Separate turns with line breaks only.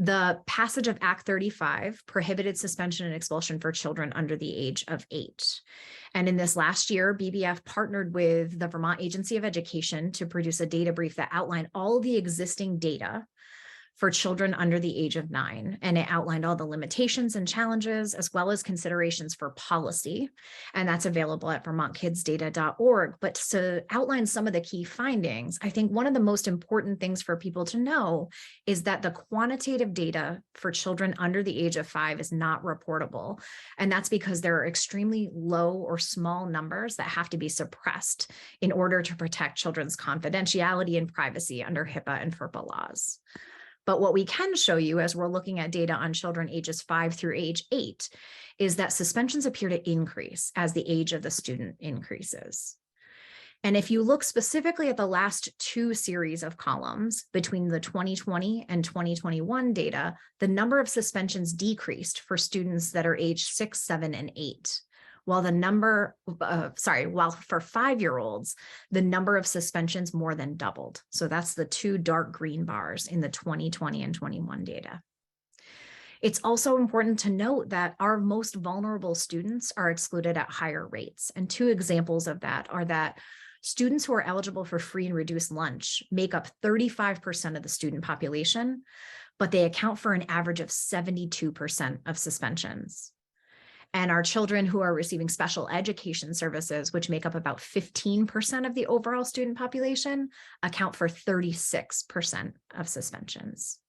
The passage of Act 35 prohibited suspension and expulsion for children under the age of 8. And in this last year, BBF partnered with the Vermont Agency of Education to produce a data brief that outlined all the existing data for children under the age of 9. And it outlined all the limitations and challenges, as well as considerations for policy. And that's available at vermontkidsdata.org. But to outline some of the key findings, I think one of the most important things for people to know is that the quantitative data for children under the age of 5 is not reportable. And that's because there are extremely low or small numbers that have to be suppressed in order to protect children's confidentiality and privacy under HIPAA and FERPA laws. But what we can show you as we're looking at data on children ages 5 through age 8 is that suspensions appear to increase as the age of the student increases. And if you look specifically at the last 2 series of columns between the 2020 and 2021 data, the number of suspensions decreased for students that are age 6, 7, and 8. While while for 5-year-olds, the number of suspensions more than doubled. So that's the 2 dark green bars in the 2020 and 21 data. It's also important to note that our most vulnerable students are excluded at higher rates. And 2 examples of that are that students who are eligible for free and reduced lunch make up 35% of the student population, but they account for an average of 72% of suspensions. And our children who are receiving special education services, which make up about 15% of the overall student population, account for 36% of suspensions.